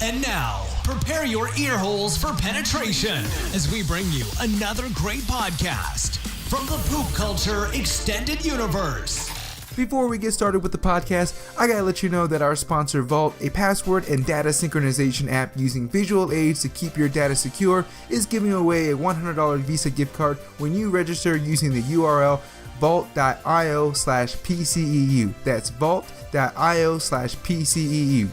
And now, prepare your ear holes for penetration as we bring you another great podcast from the Poop Culture Extended Universe. Before we get started with the podcast, I gotta let you know that our sponsor Vault, a password and data synchronization app using visual aids to keep your data secure, is giving away a $100 Visa gift card when you register using the URL vault.io/PCEU. That's vault.io/PCEU.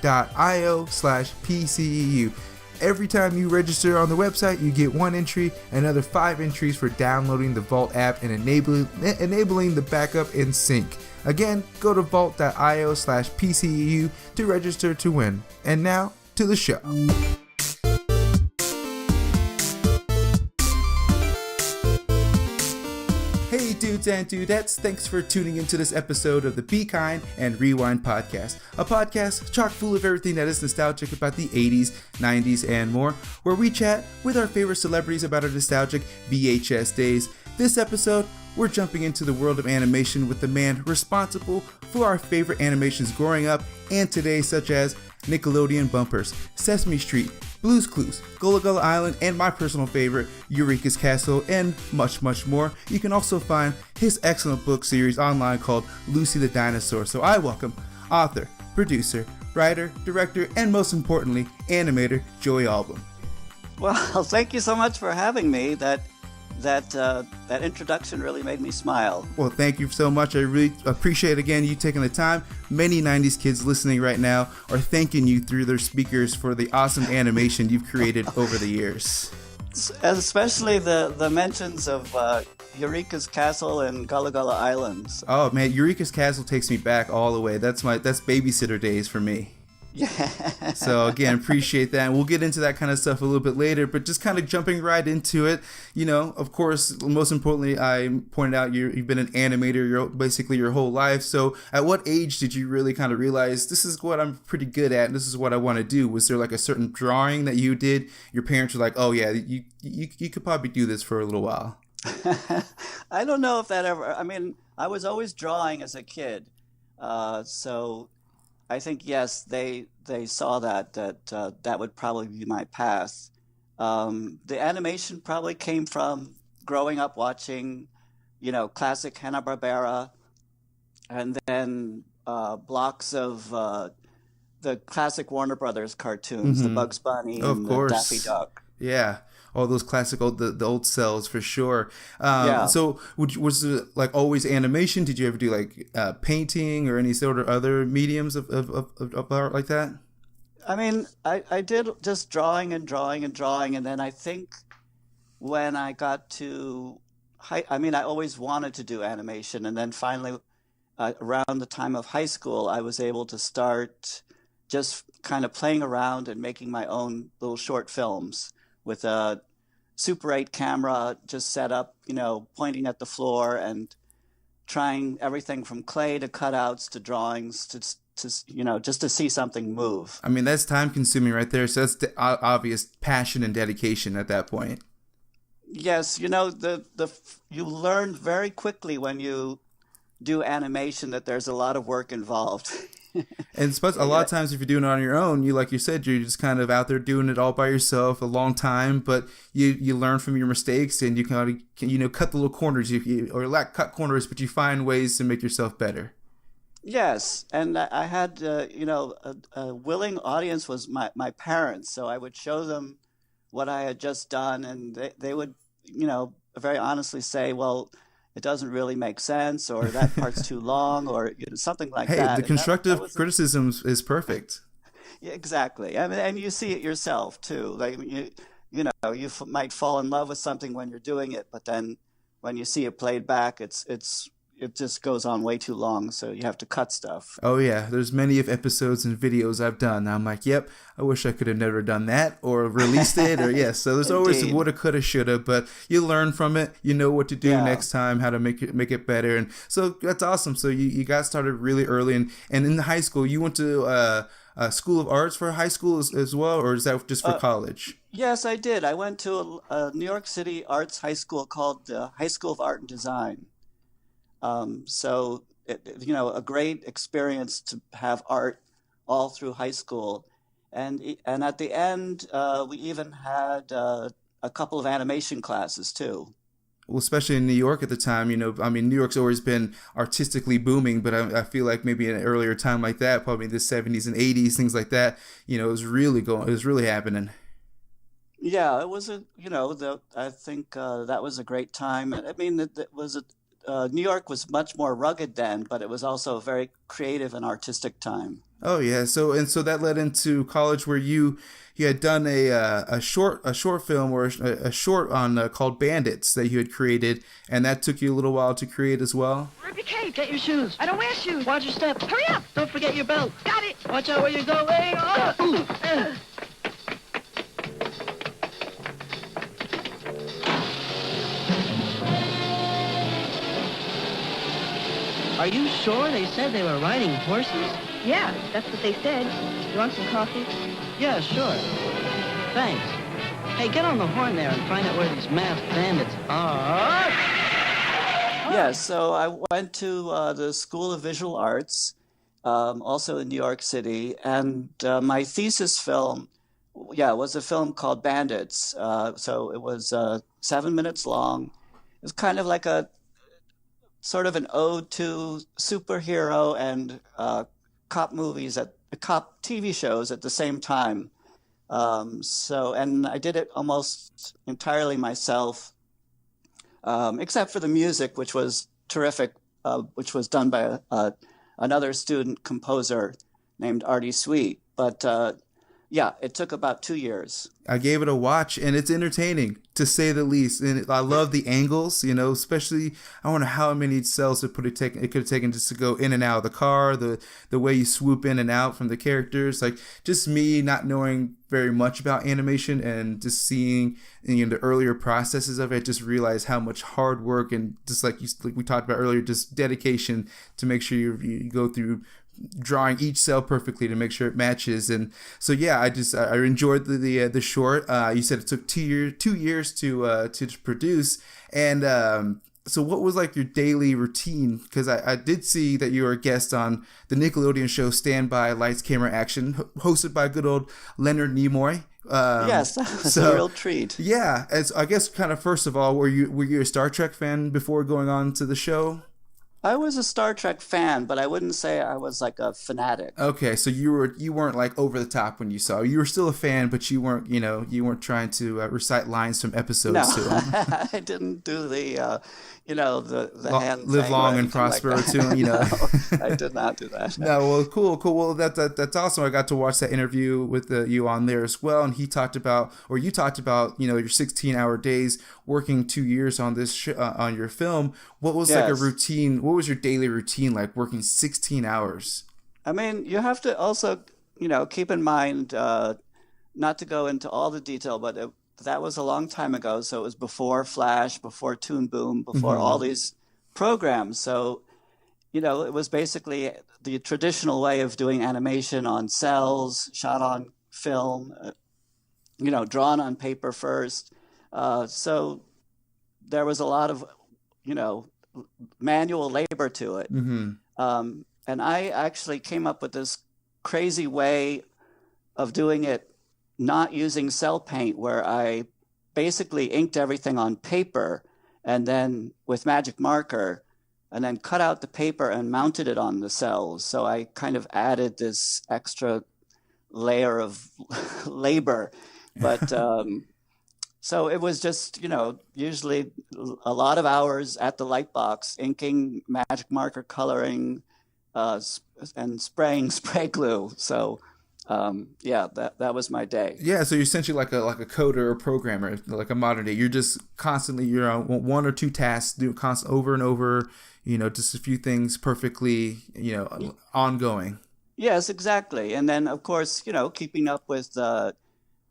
vault.io/PCEU. Every time you register on the website, you get 1 entry, another 5 entries for downloading the Vault app and enabling the backup and sync. Again, go to vault.io/PCEU to register to win. And now, to the show. Hey dudes and dudettes, thanks for tuning into this episode of the Be Kind and Rewind podcast, a podcast chock full of everything that is nostalgic about the 80s, 90s, and more, where we chat with our favorite celebrities about our nostalgic VHS days. This episode, we're jumping into the world of animation with the man responsible for our favorite animations growing up and today, such as Nickelodeon Bumpers, Sesame Street, Blue's Clues, Gullah Gullah Island, and my personal favorite, Eureka's Castle, and much, much more. You can also find his excellent book series online called Lucy the Dinosaur. So I welcome author, producer, writer, director, and most importantly, animator, Joey Ahlbum. Well, thank you so much for having me. That introduction really made me smile. Well, thank you so much. I really appreciate, again, you taking the time. Many 90s kids listening right now are thanking you through their speakers for the awesome animation you've created over the years. Especially the mentions of Eureka's Castle and Gullah Gullah Island. Oh, man, Eureka's Castle takes me back all the way. That's babysitter days for me. Yeah. So again, appreciate that. And we'll get into that kind of stuff a little bit later, but just kind of jumping right into it. You know, of course, most importantly, I pointed out you've been an animator basically your whole life. So at what age did you really kind of realize this is what I'm pretty good at and this is what I want to do? Was there like a certain drawing that you did? Your parents were like, oh yeah, you could probably do this for a little while. I don't know if that ever, I mean, I was always drawing as a kid. So I think, yes, they saw that would probably be my path. The animation probably came from growing up watching, classic Hanna-Barbera, and then blocks of the classic Warner Brothers cartoons, the Bugs Bunny and the Daffy Duck. Yeah. All those classic the old cells for sure. Yeah. So was it like always animation? Did you ever do like painting or any sort of other mediums of art like that? I mean, I did just drawing, and then I think when I got to I always wanted to do animation, and then finally around the time of high school, I was able to start just kind of playing around and making my own little short films with a Super 8 camera, just set up, pointing at the floor and trying everything from clay to cutouts to drawings to just to see something move. I mean, that's time consuming right there. So that's the obvious passion and dedication at that point. Yes, you learn very quickly when you do animation that there's a lot of work involved. And a lot of times if you're doing it on your own, like you said, you're just kind of out there doing it all by yourself a long time, but you learn from your mistakes and you kind of cut the little corners cut corners, but you find ways to make yourself better. Yes, and I had a willing audience was my parents, so I would show them what I had just done, and they would very honestly say, well, it doesn't really make sense, or that part's too long, or something like that. Hey, the constructive criticism is perfect. Yeah, exactly. I mean, and you see it yourself too. Like you might fall in love with something when you're doing it, but then when you see it played back, it just goes on way too long, so you have to cut stuff. Oh yeah, there's many of episodes and videos I've done. I'm like, yep, I wish I could have never done that or released it, or yes. So there's always woulda, coulda, shoulda, but you learn from it. You know what to do next time, how to make it better, and so that's awesome. So you got started really early, and in high school you went to School of Arts for high school as well, or is that just for college? Yes, I did. I went to a New York City arts high school called the High School of Art and Design. So, a great experience to have art all through high school. And at the end, we even had a couple of animation classes too. Well, especially in New York at the time, I mean, New York's always been artistically booming, but I feel like maybe in an earlier time like that, probably the 70s and 80s, things like that, it was really happening. Yeah, it was I think that was a great time. I mean, New York was much more rugged then, but it was also a very creative and artistic time. Oh yeah, so that led into college where you had done a short film or a short on called Bandits that you had created, and that took you a little while to create as well. Grab your cape. Get your shoes. I don't wear shoes. Watch your step. Hurry up. Don't forget your belt. Got it. Watch out where you're going. Are you sure they said they were riding horses? Yeah, that's what they said. You want some coffee? Yeah, sure. Thanks. Hey, get on the horn there and find out where these masked bandits are. Yeah, so I went to the School of Visual Arts, also in New York City, and my thesis film, was a film called Bandits. So it was 7 minutes long. It was kind of like a sort of an ode to superhero and cop TV shows at the same time. And I did it almost entirely myself, except for the music, which was terrific, which was done by another student composer named Artie Sweet. But it took about 2 years. I gave it a watch, and it's entertaining, to say the least. And I love the angles, especially, I wonder how many cells it could have taken just to go in and out of the car, the way you swoop in and out from the characters. Like, just me not knowing very much about animation and just seeing the earlier processes of it, just realize how much hard work and just like we talked about earlier, just dedication to make sure you go through drawing each cell perfectly to make sure it matches. And so I enjoyed the short. You said it took 2 years to produce. And so what was like your daily routine? Because I did see that you were a guest on the Nickelodeon show Stand By Lights Camera Action, hosted by good old Leonard Nimoy. Yes, that's a real treat. Yeah, as I guess kind of first of all, were you a Star Trek fan before going on to the show? I was a Star Trek fan, but I wouldn't say I was like a fanatic. Okay, so you weren't like over the top when you saw. You were still a fan, but you weren't trying to recite lines from episodes. No, to them. I didn't do the hand live thing long and prosper like tune. No, I did not do that. No, well, cool. Well, that's awesome. I got to watch that interview with you on there as well, and you talked about your 16-hour days working 2 years on this on your film. What was like a routine? What was your daily routine like working 16 hours? I mean, you have to also, keep in mind, not to go into all the detail, but that was a long time ago. So it was before Flash, before Toon Boom, before all these programs. So, it was basically the traditional way of doing animation on cells, shot on film, drawn on paper first. So there was a lot of, manual labor to it. And I actually came up with this crazy way of doing it not using cell paint, where I basically inked everything on paper and then with magic marker, and then cut out the paper and mounted it on the cells. So I kind of added this extra layer of labor. But so it was just, usually a lot of hours at the light box, inking, magic marker coloring, and spraying spray glue. So that was my day. Yeah, so you're essentially like a coder or programmer, like a modern day. You're just constantly, you're on one or two tasks, do over and over, just a few things perfectly, ongoing. Yes, exactly. And then, of course, keeping up with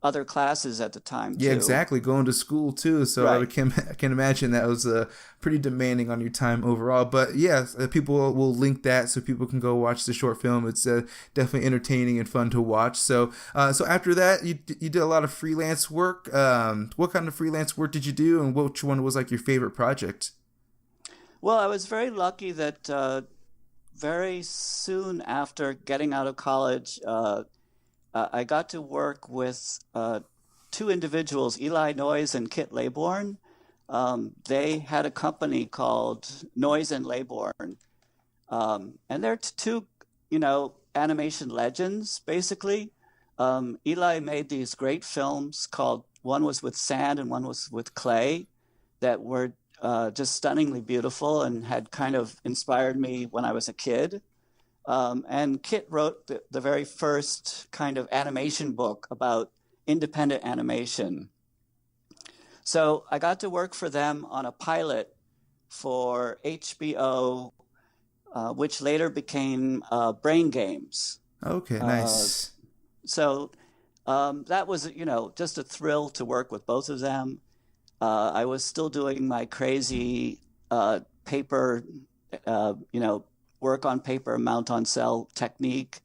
other classes at the time, too. Yeah, exactly. Going to school, too. So right. I can imagine that was pretty demanding on your time overall. But, yeah, people will link that so people can go watch the short film. It's definitely entertaining and fun to watch. So after that, you did a lot of freelance work. What kind of freelance work did you do, and which one was, like, your favorite project? Well, I was very lucky that very soon after getting out of college, I got to work with two individuals, Eli Noyes and Kit Laybourne. They had a company called Noyes and Laybourne. And they're two, animation legends, basically. Eli made these great films called, one was with sand and one was with clay, that were just stunningly beautiful and had kind of inspired me when I was a kid. And Kit wrote the very first kind of animation book about independent animation. So I got to work for them on a pilot for HBO, which later became Brain Games. Okay, nice. So that was, just a thrill to work with both of them. I was still doing my crazy paper, work on paper, mount on cell technique.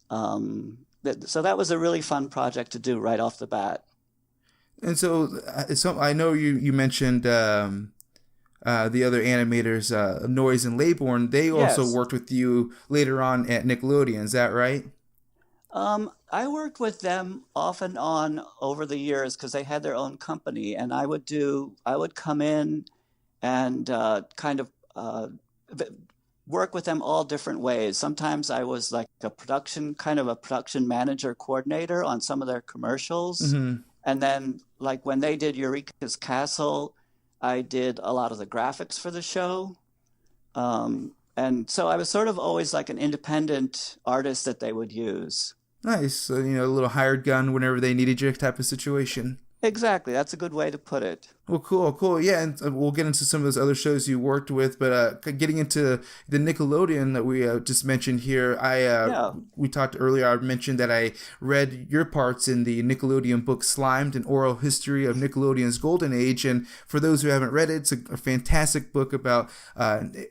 So that was a really fun project to do right off the bat. And so I know you mentioned the other animators, Noyes and Laybourne. They also worked with you later on at Nickelodeon. Is that right? I worked with them off and on over the years because they had their own company, and I would come in and kind of work with them all different ways. Sometimes I was like a production manager coordinator on some of their commercials. Mm-hmm. And then like when they did Eureka's Castle, I did a lot of the graphics for the show. And so I was sort of always like an independent artist that they would use. Nice. So, a little hired gun whenever they needed you type of situation. Exactly. That's a good way to put it. Well, cool. Yeah, and we'll get into some of those other shows you worked with, but getting into the Nickelodeon that we just mentioned here, we talked earlier, I mentioned that I read your parts in the Nickelodeon book Slimed, an oral history of Nickelodeon's golden age, and for those who haven't read it, it's a fantastic book about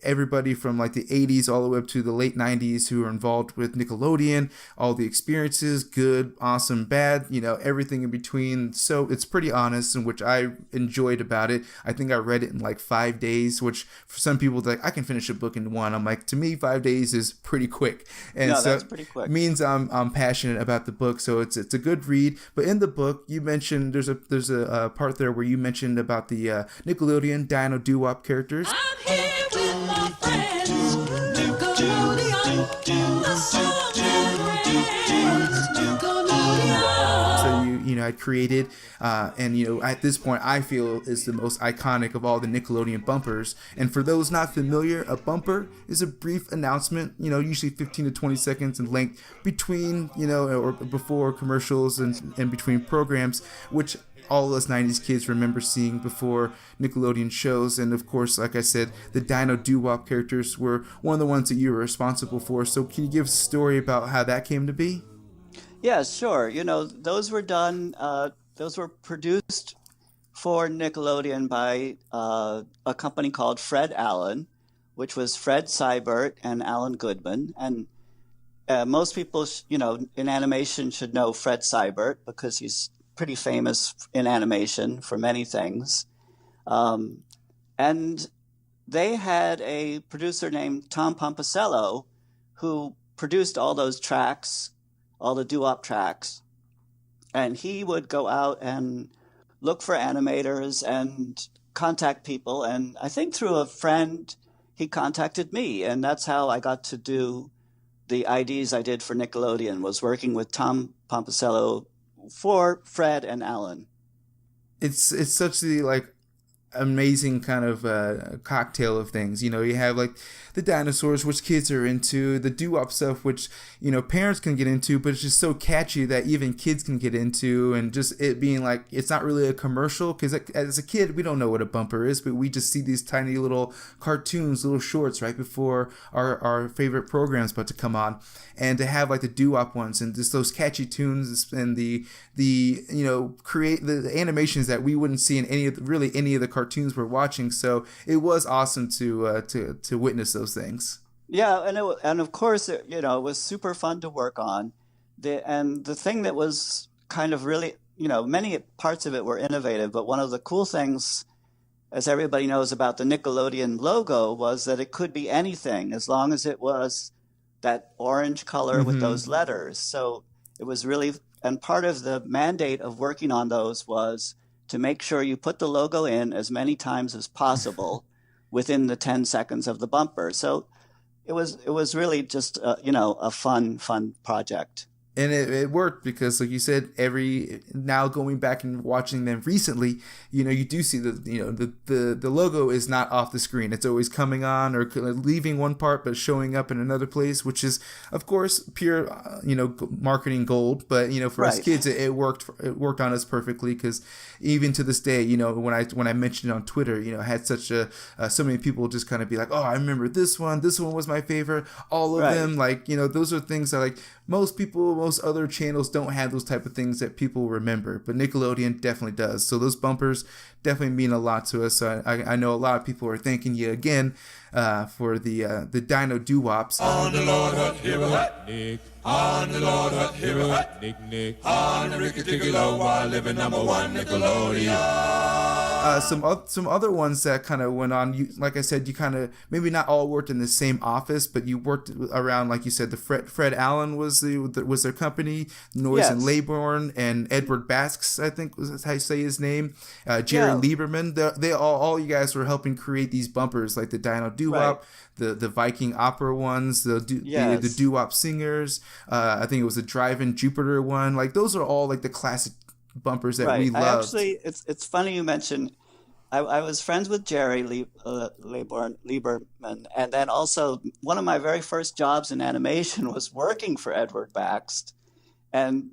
everybody from like the 80s all the way up to the late 90s who are involved with Nickelodeon, all the experiences, good, awesome, bad, everything in between. So it's pretty honest, and which I enjoyed about it. I think I read it in like 5 days, which for some people, like, I can finish a book in one. I'm like, to me, 5 days is pretty quick, and so that's pretty quick. It means I'm passionate about the book. So it's a good read. But in the book, you mentioned there's a part there where you mentioned about the Nickelodeon Dino Doo-Wop characters. I'm here with my friends, Nickelodeon, the song So you had created, and at this point I feel is the most iconic of all the Nickelodeon bumpers. And for those not familiar, a bumper is a brief announcement, usually 15 to 20 seconds in length between, or before commercials and between programs, which all us 90s kids remember seeing before Nickelodeon shows. And of course, like I said, the Dino Doo-Wop characters were one of the ones that you were responsible for. So can you give us a story about how that came to be? Yeah, sure. Those were done, those were produced for Nickelodeon by a company called Fred Allen, which was Fred Seibert and Alan Goodman. And most people, in animation should know Fred Seibert because he's pretty famous in animation for many things. And they had a producer named Tom Pomposello who produced all those tracks, all the doo-wop tracks. And he would go out and look for animators and contact people. And I think through a friend, he contacted me. And that's how I got to do the IDs I did for Nickelodeon, was working with Tom Pomposello for Fred and Alan. It's such the amazing kind of cocktail of things. You have like the dinosaurs, which kids are into, the doo-wop stuff, which parents can get into, but it's just so catchy that even kids can get into. And just it being like, it's not really a commercial, because as a kid we don't know what a bumper is, but we just see these tiny little cartoons, little shorts right before our favorite program's about to come on. And to have like the doo-wop ones and just those catchy tunes and the create the animations that we wouldn't see in any of the cartoons we're watching. So it was awesome to witness those things. Yeah, and of course it was super fun to work on. The thing that was kind of really, many parts of it were innovative, but one of the cool things as everybody knows about the Nickelodeon logo, was that it could be anything as long as it was that orange color with those letters. So it was really, and part of the mandate of working on those was to make sure you put the logo in as many times as possible within the 10 seconds of the bumper. So it was really just a fun project. And it worked because, like you said, now going back and watching them recently, you do see the logo is not off the screen. It's always coming on or leaving one part but showing up in another place, which is, of course, pure marketing gold. But for us kids, it worked on us perfectly, because even to this day, when I mentioned it on Twitter, I had such so many people just kind of be like, oh, I remember this one was my favorite. All of them, those are things that most other channels don't have those type of things that people remember, but Nickelodeon definitely does. So those bumpers definitely mean a lot to us. So I know a lot of people are thanking you again for the Dino doo-wops. On the Lord Hut, here a hut, Nick. On the Lord Hut, here a hut, Nick. On the Ricky Ticky Low, while living #1 Nickelodeon. Some other ones that kind of went on. Like I said, you kind of maybe not all worked in the same office, but you worked around, like you said, the Fred Allen was their company, Noise and Laybourne, and Edward Basques, I think was how you say his name. Jerry Lieberman. They all you guys were helping create these bumpers, like the Dino Doo-Wop, the Viking opera ones, the Doo-Wop singers. I think it was the Drive-In Jupiter one. Like those are all like the classic bumpers that we loved. It's funny you mentioned. I was friends with Jerry Lieberman, and then also one of my very first jobs in animation was working for Edward Baxt, and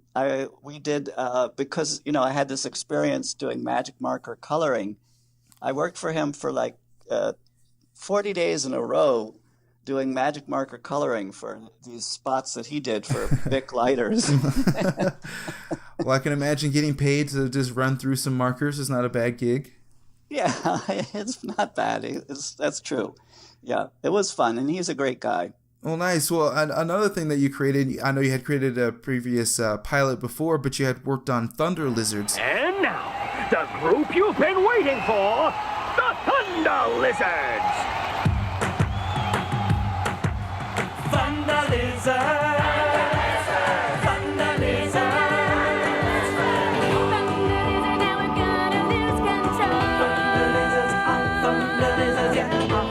we did because I had this experience doing magic marker coloring. I worked for him for 40 days in a row doing magic marker coloring for these spots that he did for Bic lighters. Well, I can imagine getting paid to just run through some markers is not a bad gig. Yeah, it's not bad. That's true. Yeah, it was fun, and he's a great guy. Well, nice. Well, another thing that you created, I know you had created a previous pilot before, but you had worked on Thunder Lizards. And now, the group you've been waiting for, the Thunder Lizards! Thunder Lizards.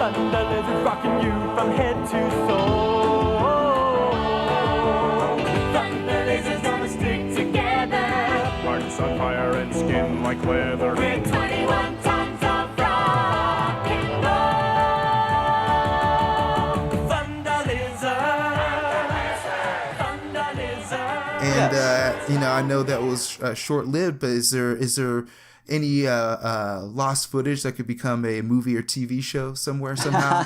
Thunder Lizards rocking you from head to soul. Thunder Lizards gonna stick together. Hearts on fire and skin like leather. With 21 tons of rock and roll. Thunder Lizards. Thunder Lizards. And I know that was short-lived, but is there any lost footage that could become a movie or TV show somewhere somehow?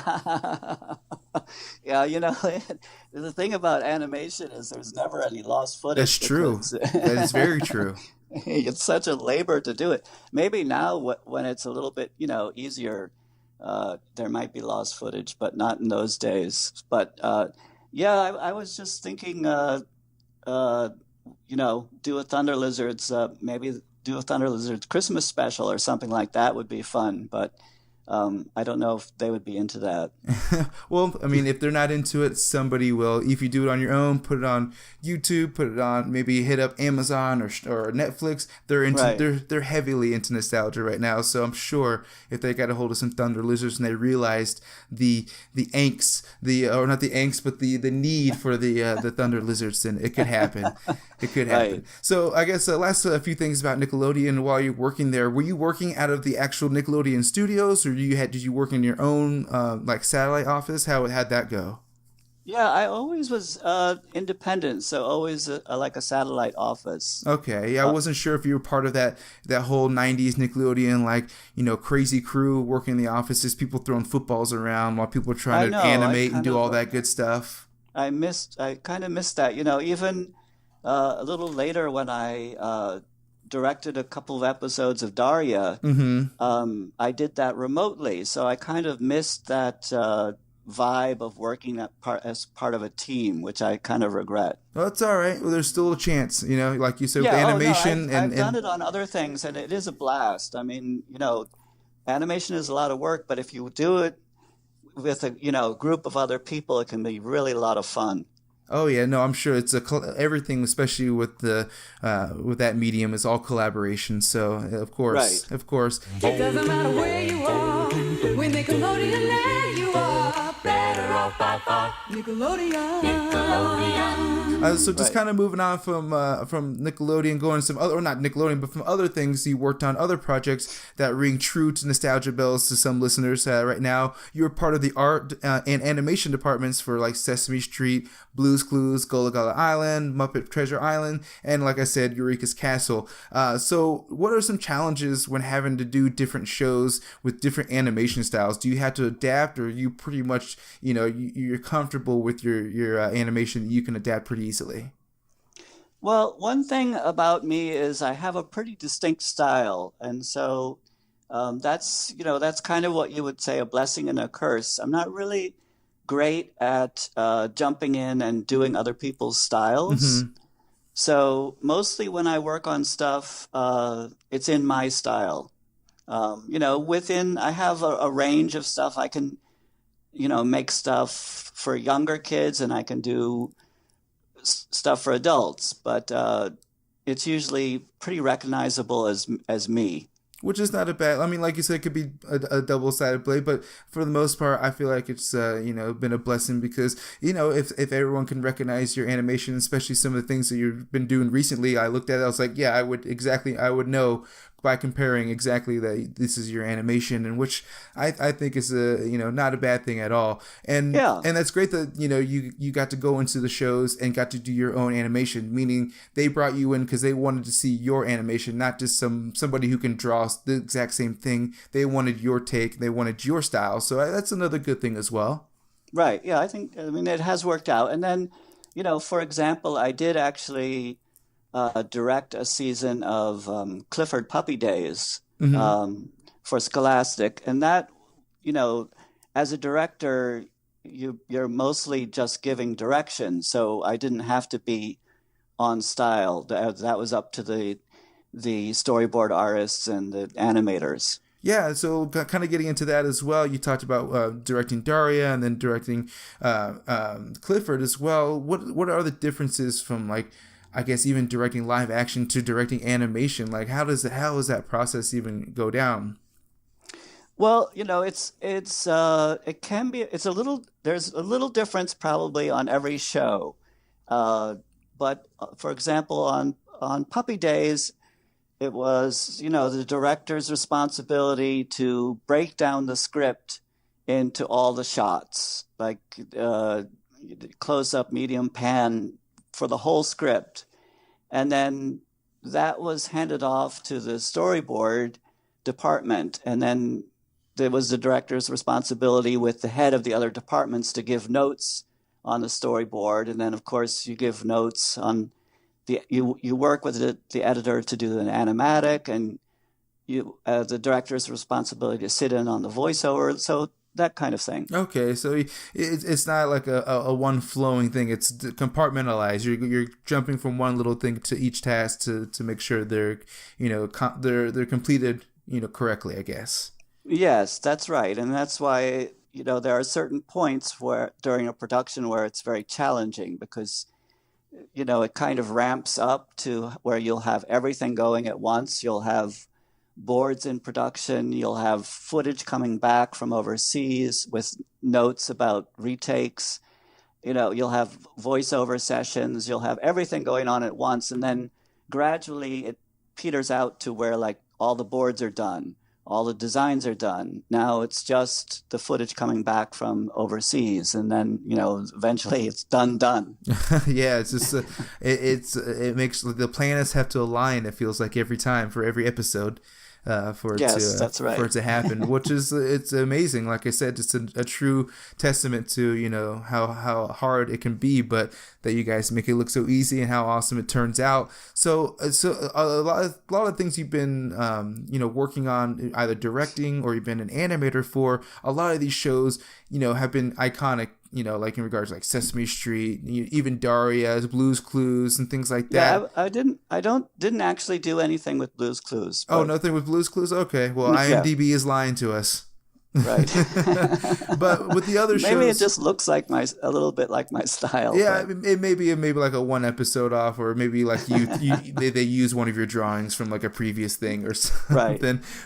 Yeah, the thing about animation is there's never any lost footage. That's true. That is very true. It's such a labor to do it. Maybe now when it's a little bit, easier, there might be lost footage, but not in those days. But I was just thinking, do a Thunder Lizards, maybe do a Thunder Lizards Christmas special or something like that would be fun, but I don't know if they would be into that. Well, I mean, if they're not into it, somebody will. If you do it on your own, put it on YouTube, put it on, maybe hit up Amazon or Netflix. They're into they're heavily into nostalgia right now. So I'm sure if they got a hold of some Thunder Lizards and they realized the angst, or not the angst, but the need for the Thunder Lizards, then it could happen. It could happen. Right. So I guess last few things about Nickelodeon. While you're working there, were you working out of the actual Nickelodeon studios, or did you work in your own satellite office? How'd that go? Yeah, I always was independent, so always like a satellite office. Okay, yeah, I wasn't sure if you were part of that whole '90s Nickelodeon crazy crew working in the offices, people throwing footballs around while people were trying to animate and do all that good stuff. I kind of missed that. Even a little later when I directed a couple of episodes of Daria, I did that remotely, so I kind of missed that vibe of working as part of a team, which I kind of regret. Well, that's all right. Well, there's still a chance, like you said, with animation. I've done it on other things, and it is a blast. I mean, animation is a lot of work, but if you do it with a group of other people, it can be really a lot of fun. Oh yeah, no, I'm sure it's everything, especially with with that medium, is all collaboration. So of course, Right. It doesn't matter where you are, when Nickelodeon land you are better off by far. Nickelodeon. So just Right. kind of moving on from Nickelodeon, going to some other, or not Nickelodeon, but from other things you worked on, other projects that ring true to nostalgia bells to some listeners. Right now, you're part of the art and animation departments for like Sesame Street, Blue's Clues, Gullah Gullah Island, Muppet Treasure Island, and like I said, Eureka's Castle. So what are some challenges when having to do different shows with different animation styles? Do you have to adapt, or you pretty much, you're comfortable with your animation that you can adapt pretty easily? Well, one thing about me is I have a pretty distinct style, and so that's kind of what you would say a blessing and a curse. I'm not really great at jumping in and doing other people's styles. Mm-hmm. So mostly when I work on stuff, it's in my style. I have a range of stuff. I can, make stuff for younger kids, and I can do stuff for adults, but it's usually pretty recognizable as me. Which is not a bad, like you said, it could be a double-sided blade, but for the most part, I feel like it's, been a blessing because, if everyone can recognize your animation, especially some of the things that you've been doing recently, I looked at it, I was like, yeah, I would know by comparing exactly that this is your animation, and which I think is not a bad thing at all. And yeah. And that's great that you got to go into the shows and got to do your own animation, meaning they brought you in because they wanted to see your animation, not just somebody who can draw the exact same thing. They wanted your take, they wanted your style. So that's another good thing as well. Right. Yeah, I mean it has worked out. And then, for example, I did actually direct a season of Clifford Puppy Days for Scholastic, and that, as a director, you're mostly just giving direction, so I didn't have to be on style. That was up to the storyboard artists and the animators. Yeah, so kind of getting into that as well, you talked about directing Daria and then directing Clifford as well. What are the differences from, like, I guess even directing live action to directing animation? Like, how does that process even go down? Well, there's a little difference probably on every show, but for example, on Puppy Days, it was the director's responsibility to break down the script into all the shots, like close up, medium, pan, for the whole script. And then that was handed off to the storyboard department. And then there was the director's responsibility with the head of the other departments to give notes on the storyboard. And then, of course, you give notes on you work with the editor to do an animatic, and the director's responsibility to sit in on the voiceover. So that kind of thing. Okay, so it's not like a one flowing thing. It's compartmentalized. You're jumping from one little thing to each task to make sure they're they're completed correctly, I guess. Yes, that's right, and that's why there are certain points where during a production where it's very challenging because it kind of ramps up to where you'll have everything going at once. You'll have boards in production, you'll have footage coming back from overseas with notes about retakes, you'll have voiceover sessions, you'll have everything going on at once, and then gradually it peters out to where like all the boards are done, all the designs are done. Now it's just the footage coming back from overseas, and then eventually it's done. Yeah, it's just it makes the planets have to align. It feels like every time for every episode. For it to happen, which is it's amazing. Like I said, it's a true testament to how hard it can be, but that you guys make it look so easy and how awesome it turns out. So a lot of things you've been working on, either directing or you've been an animator for. A lot of these shows have been iconic like in regards to like Sesame Street, even Daria's Blue's Clues and things like that. Yeah, I didn't actually do anything with Blue's Clues. Oh, nothing with Blue's Clues? Okay, well, IMDb is lying to us. Right. But with the other shows, maybe it just looks like a little bit like my style. Yeah, it may be like a one episode off, or maybe like they use one of your drawings from like a previous thing or something. Right.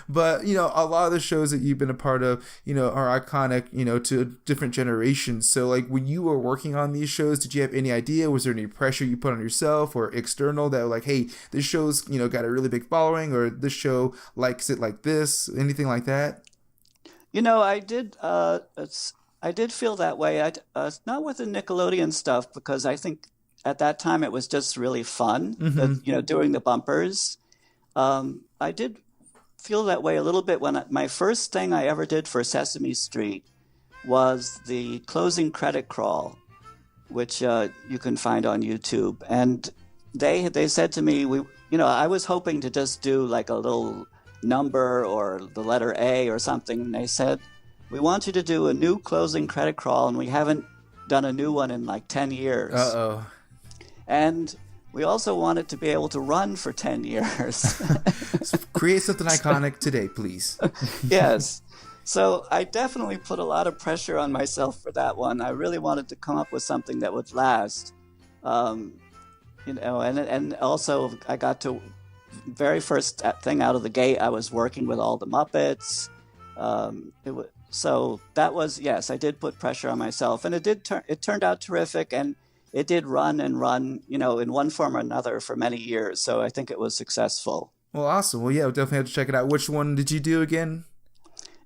But a lot of the shows that you've been a part of, are iconic, to different generations. So like when you were working on these shows, did you have any idea? Was there any pressure you put on yourself or external that like, hey, this show's got a really big following, or this show likes it like this, anything like that? I did. I did feel that way. Not with the Nickelodeon stuff, because I think at that time it was just really fun. Doing the bumpers. I did feel that way a little bit when my first thing I ever did for Sesame Street was the closing credit crawl, which you can find on YouTube. And they said to me, I was hoping to just do like a little number or the letter A or something, and they said, we want you to do a new closing credit crawl, and we haven't done a new one in like 10 years. And we also wanted to be able to run for 10 years. Create something iconic today, please. Yes. So I definitely put a lot of pressure on myself for that one. I really wanted to come up with something that would last. And also I got to very first thing out of the gate, I was working with all the Muppets. So that was, yes, I did put pressure on myself, and it turned out terrific, and it did run, in one form or another for many years. So I think it was successful. Well, awesome. Well, yeah, we'll definitely have to check it out. Which one did you do again?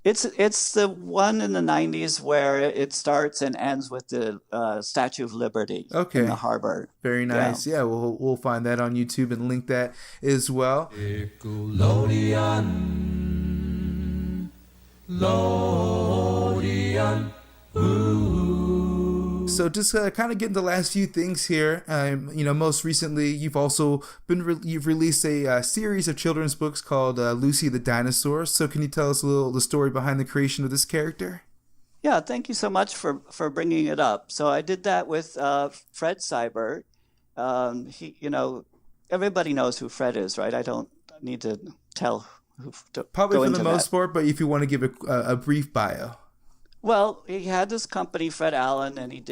It's the one in the 90s where it starts and ends with the Statue of Liberty in the harbor. Very nice. Yeah, we'll find that on YouTube and link that as well. Nickelodeon. So just kind of getting the last few things here. Most recently, you've also you've released a series of children's books called Lucy the Dinosaur. So can you tell us a little the story behind the creation of this character? Yeah, thank you so much for bringing it up. So I did that with Fred Seibert. Everybody knows who Fred is, right? I don't need to tell who. Probably for the most part, but if you want to give a brief bio. Well, he had this company, Fred Allen, and he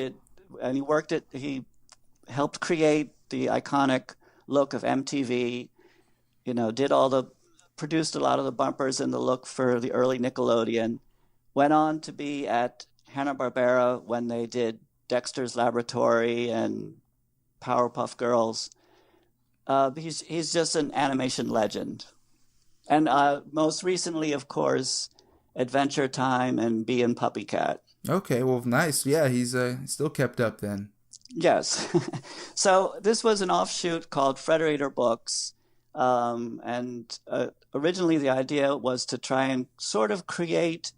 helped create the iconic look of MTV, produced a lot of the bumpers and the look for the early Nickelodeon, went on to be at Hanna-Barbera when they did Dexter's Laboratory and Powerpuff Girls. He's just an animation legend. And most recently, of course, Adventure Time and Bee and Puppycat. Okay, well, nice. Yeah, he's still kept up then. Yes. So this was an offshoot called Frederator Books. And originally the idea was to try and sort of create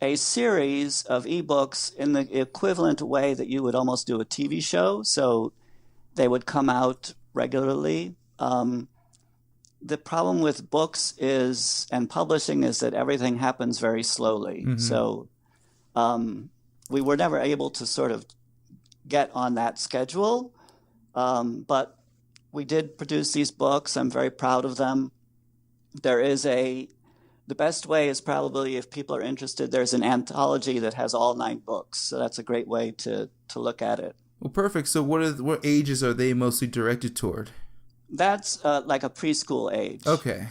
a series of ebooks in the equivalent way that you would almost do a TV show. So they would come out regularly. The problem with books and publishing is that everything happens very slowly. Mm-hmm. So we were never able to sort of get on that schedule. But we did produce these books. I'm very proud of them. The best way is probably, if people are interested, there's an anthology that has all 9 books. So that's a great way to look at it. Well, perfect. So what ages are they mostly directed toward? That's like a preschool age. Okay.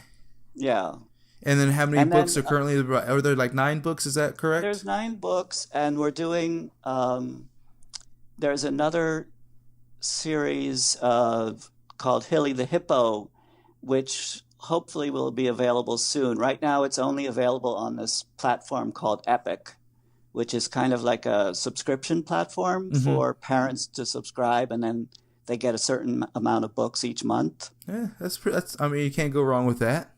Yeah. And then how many books are currently, are there like 9 books? Is that correct? There's 9 books, and we're doing, there's another series called Hilly the Hippo, which hopefully will be available soon. Right now it's only available on this platform called Epic, which is kind of like a subscription platform for parents to subscribe, and then they get a certain amount of books each month. Yeah, that's I mean, you can't go wrong with that.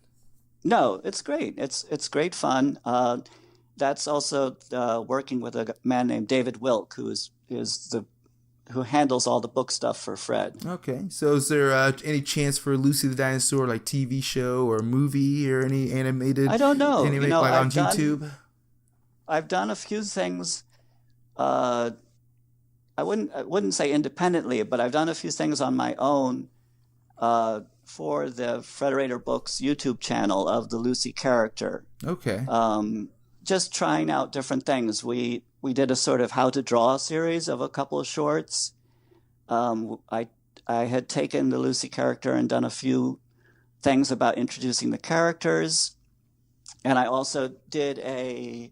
No, it's great. It's great fun. That's also working with a man named David Wilk, who handles all the book stuff for Fred. Okay, so is there any chance for Lucy the Dinosaur, like TV show or movie or any animated? I don't know. On YouTube? I've done a few things I wouldn't say independently, but I've done a few things on my own for the Frederator Books YouTube channel of the Lucy character. Okay. Just trying out different things. We did a sort of how to draw series of a couple of shorts. I had taken the Lucy character and done a few things about introducing the characters. And I also did I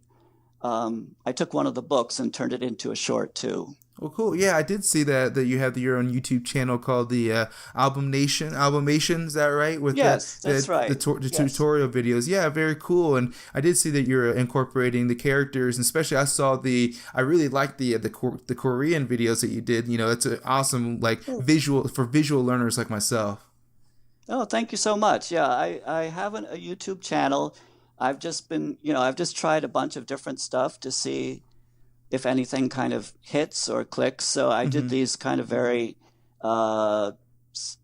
took one of the books and turned it into a short too. Well, cool. Yeah, I did see that you have your own YouTube channel called the Ahlbumation. Is that right? With yes, that's right. The tutorial videos. Yeah, very cool. And I did see that you're incorporating the characters, and especially I really liked the Korean videos that you did. You know, it's an awesome visual for visual learners like myself. Oh, thank you so much. Yeah, I have a YouTube channel. I've just tried a bunch of different stuff to see if anything kind of hits or clicks. So I did these kind of very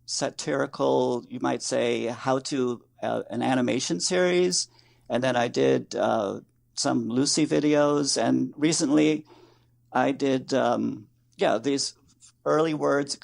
satirical, you might say, an animation series. And then I did some Lucy videos. And recently I did, these early words,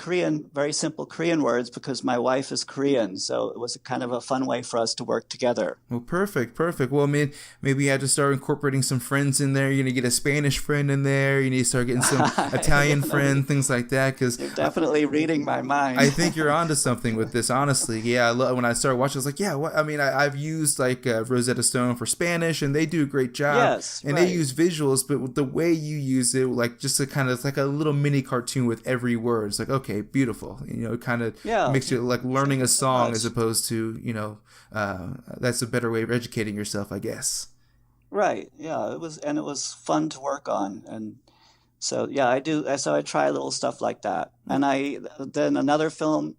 very simple Korean words, because my wife is Korean. So it was kind of a fun way for us to work together. Well, perfect. Well, I mean, maybe you had to start incorporating some friends in there. You're going to get a Spanish friend in there. You need to start getting some Italian friend, things like that. Because you're definitely reading my mind. I think you're onto something with this, honestly. Yeah, when I started watching, I was like, yeah, what? I mean, I've used Rosetta Stone for Spanish, and they do a great job. Yes, and they use visuals, but the way you use it, just a kind of like a little mini cartoon with every word. It's like, okay, beautiful. You know, it kind of makes you like learning a song as opposed to, that's a better way of educating yourself, I guess. Right. Yeah. It was fun to work on. And so, yeah, I do. So I try little stuff like that. And then another film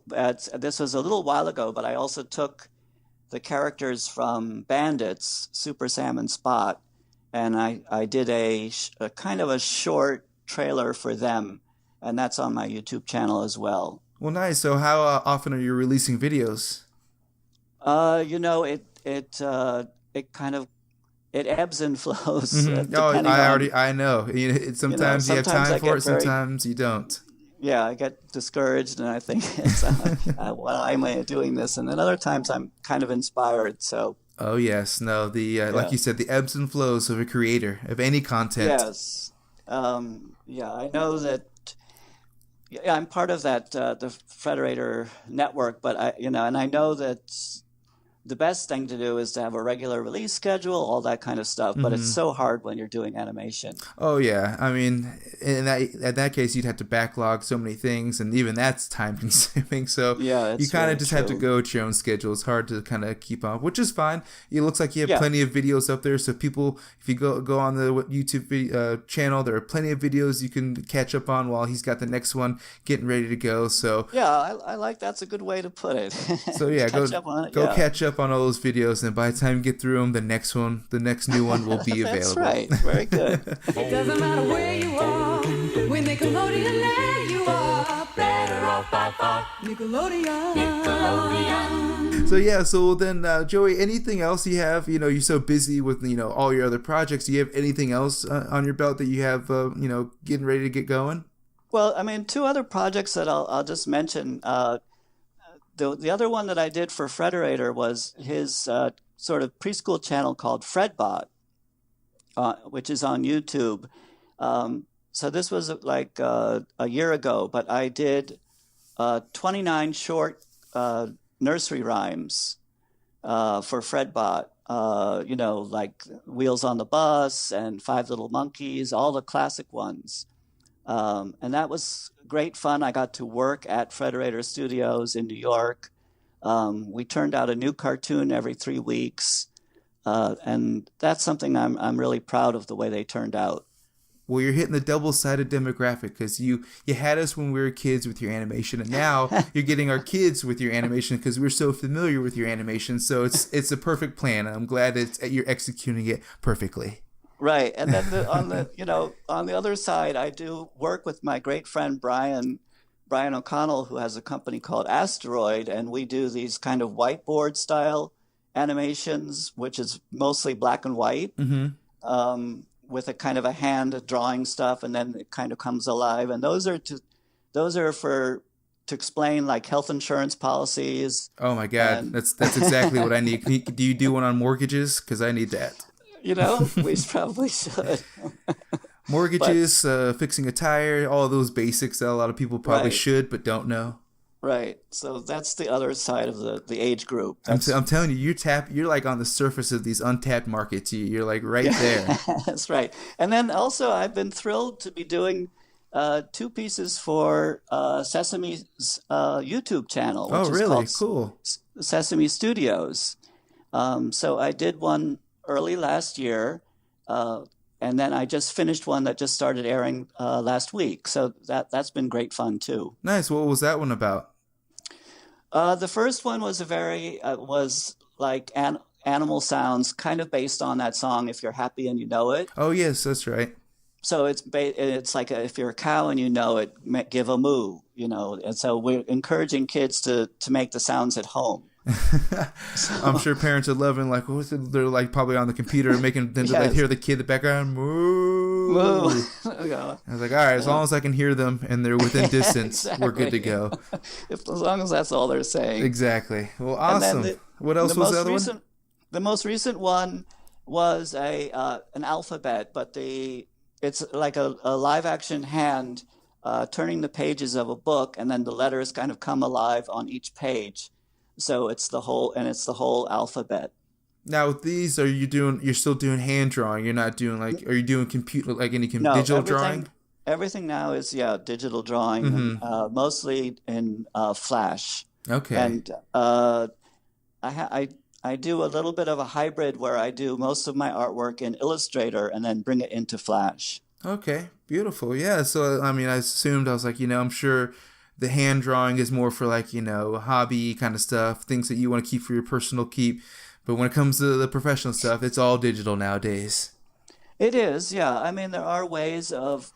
this was a little while ago, but I also took the characters from Bandits, Super Sam and Spot, and I did a kind of a short trailer for them. And that's on my YouTube channel as well. Well, nice. So how often are you releasing videos? It ebbs and flows. I know. Sometimes you have time for it, sometimes you don't. Yeah, I get discouraged and I think, why am I doing this? And then other times I'm kind of inspired. So. Oh yes, no. Like you said, the ebbs and flows of a creator of any content. Yes. I know that. Yeah, I'm part of that the Frederator network, but I know that the best thing to do is to have a regular release schedule, all that kind of stuff. But it's so hard when you're doing animation. Oh yeah, I mean, in that case, you'd have to backlog so many things, and even that's time consuming. So you kind of just have to go at your own schedule. It's hard to kind of keep on, which is fine. It looks like you have plenty of videos up there. So people, if you go on the YouTube channel, there are plenty of videos you can catch up on while he's got the next one getting ready to go. So I like that's a good way to put it. So go catch up on all those videos, and by the time you get through them, the next new one will be available. That's right. Very good. It doesn't matter where you are, when Nickelodeon land you are better off by far. Nickelodeon. So then Joey, anything else you have? You're so busy with all your other projects. Do you have anything else on your belt that you have getting ready to get going? Well, I mean, two other projects that I'll just mention. The other one that I did for Frederator was his sort of preschool channel called Fredbot, which is on YouTube. So this was like a year ago, but I did 29 short nursery rhymes for Fredbot. Like Wheels on the Bus and Five Little Monkeys, all the classic ones. And that was great fun. I got to work at Frederator Studios in New York. We turned out a new cartoon every 3 weeks. And that's something I'm really proud of the way they turned out. Well, you're hitting the double-sided demographic because you had us when we were kids with your animation, and now you're getting our kids with your animation because we're so familiar with your animation. So it's a perfect plan. I'm glad you're executing it perfectly. Right, and then on the other side, I do work with my great friend Brian O'Connell, who has a company called Asteroid, and we do these kind of whiteboard style animations, which is mostly black and white. with a kind of a hand drawing stuff, and then it kind of comes alive. And those are to explain like health insurance policies. Oh my God, and, that's exactly what I need. Do you do one on mortgages? Because I need that. You know, we probably should. Mortgages, fixing a tire, all those basics that a lot of people probably Right. should but don't know. Right. So that's the other side of the age group. I'm telling you, you're like on the surface of these untapped markets. You're like right there. That's right. And then also, I've been thrilled to be doing 2 pieces for Sesame's YouTube channel. Which Oh, is really? called Cool. Sesame Studios. So I did one early last year, and then I just finished one that just started airing last week. So that's been great fun too. Nice. What was that one about? The first one was was like animal sounds, kind of based on that song "If You're Happy and You Know It." Oh, yes, that's right. So it's like if you're a cow and you know it, give a moo, you know. And so we're encouraging kids to make the sounds at home. I'm sure parents are loving, like, what's it? They're like probably on the computer making them Yes. hear the kid in the background. Moo. Moo. I was like, all right, as long as I can hear them and they're within distance, we're good to go. As long as that's all they're saying. Exactly. Well, awesome. What else was the other one? The most recent one was an alphabet, but it's like a live action hand turning the pages of a book, and then the letters kind of come alive on each page. So it's the whole alphabet. Now with these, you're still doing hand drawing? You're not doing are you doing computer, like any No, digital drawing? Everything now is digital drawing, mostly in Flash. Okay. And I do a little bit of a hybrid where I do most of my artwork in Illustrator and then bring it into Flash. Okay, beautiful. Yeah, so I mean, I was like, I'm sure the hand drawing is more for like, hobby kind of stuff, things that you want to keep for your personal keep. But when it comes to the professional stuff, it's all digital nowadays. It is, yeah. I mean, there are ways of,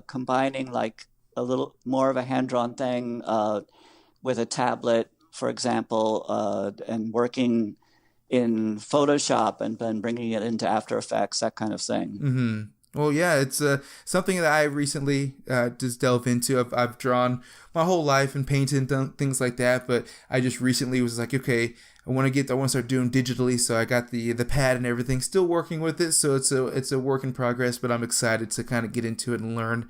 combining like a little more of a hand-drawn thing with a tablet, for example, and working in Photoshop and then bringing it into After Effects, that kind of thing. Mm-hmm. Well, yeah, it's something that I recently just delved into. I've drawn my whole life and painted and things like that, but I just recently was like, okay, I want to start doing digitally. So I got the pad and everything. Still working with it, so it's a work in progress. But I'm excited to kind of get into it and learn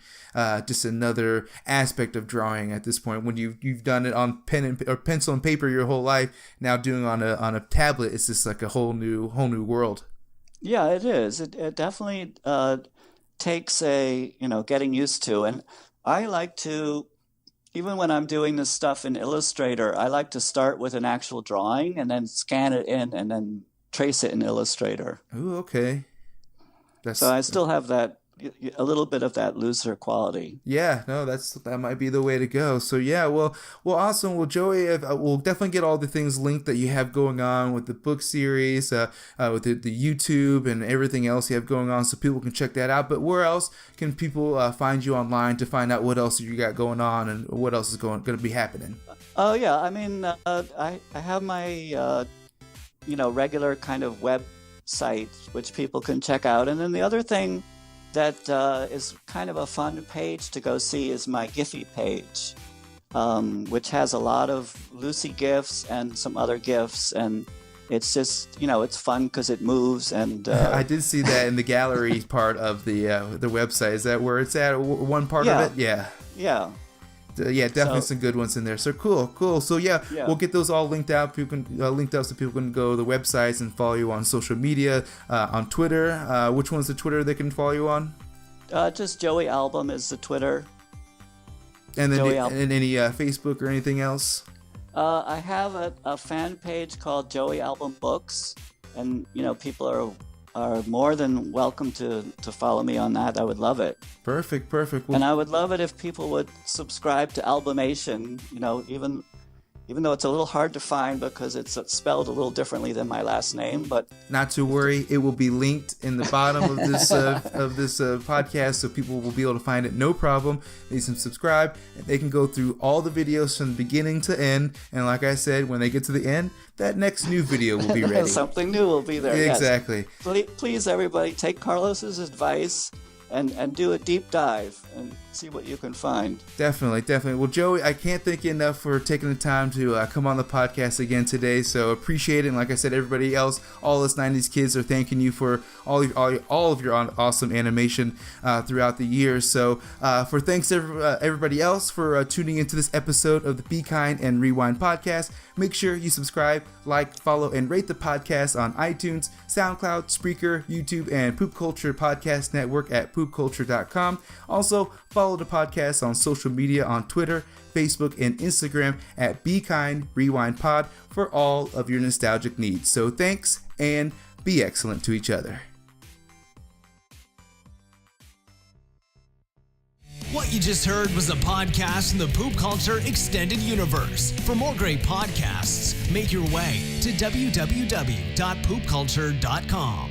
just another aspect of drawing at this point. When you've done it on pencil and paper your whole life, now doing on a tablet, it's just like a whole new world. Yeah, it is. It definitely takes getting used to. And I like to, even when I'm doing this stuff in Illustrator, I like to start with an actual drawing and then scan it in and then trace it in Illustrator. Ooh, okay. So I still have that, a little bit of that looser quality. Yeah, no, that might be the way to go. So yeah, well, awesome. Well, Joey, we'll definitely get all the things linked that you have going on with the book series, with the YouTube and everything else you have going on, so people can check that out. But where else can people find you online to find out what else you got going on and what else is going to be happening? Oh yeah, I mean, I have my regular kind of website which people can check out, and then the other thing that is kind of a fun page to go see is my Giphy page, which has a lot of Lucy GIFs and some other GIFs, and it's just, it's fun because it moves. And I did see that in the gallery part of the website. Is that where it's at? One part of it? Yeah. Yeah. Yeah, definitely some good ones in there. So cool. So yeah, we'll get those all linked out. People can linked out so people can go to the websites and follow you on social media, on Twitter. Which one's the Twitter they can follow you on? Just Joey Ahlbum is the Twitter. And then any Facebook or anything else? I have a fan page called Joey Ahlbum Books, and people are more than welcome to follow me on that. I would love it. Perfect. Well, and I would love it if people would subscribe to Albumation. even though it's a little hard to find because it's spelled a little differently than my last name. But not to worry, it will be linked in the bottom of this podcast, so people will be able to find it. No problem. They can subscribe, and they can go through all the videos from beginning to end. And like I said, when they get to the end, that next new video will be ready. Something new will be there. Exactly. Yes. Please, everybody, take Carlos's advice and do a deep dive and see what you can find. Definitely. Well, Joey, I can't thank you enough for taking the time to come on the podcast again today. So appreciate it. And like I said, everybody else, all us 90s kids are thanking you for all of your awesome animation throughout the years. So for thanks to everybody else for tuning into this episode of the Be Kind and Rewind podcast. Make sure you subscribe, like, follow, and rate the podcast on iTunes, SoundCloud, Spreaker, YouTube, and Poop Culture Podcast Network at poopculture.com. Also, follow the podcast on social media on Twitter, Facebook, and Instagram at Be Kind Rewind Pod for all of your nostalgic needs. So thanks, and be excellent to each other. What you just heard was a podcast in the Poop Culture Extended Universe. For more great podcasts, make your way to www.poopculture.com.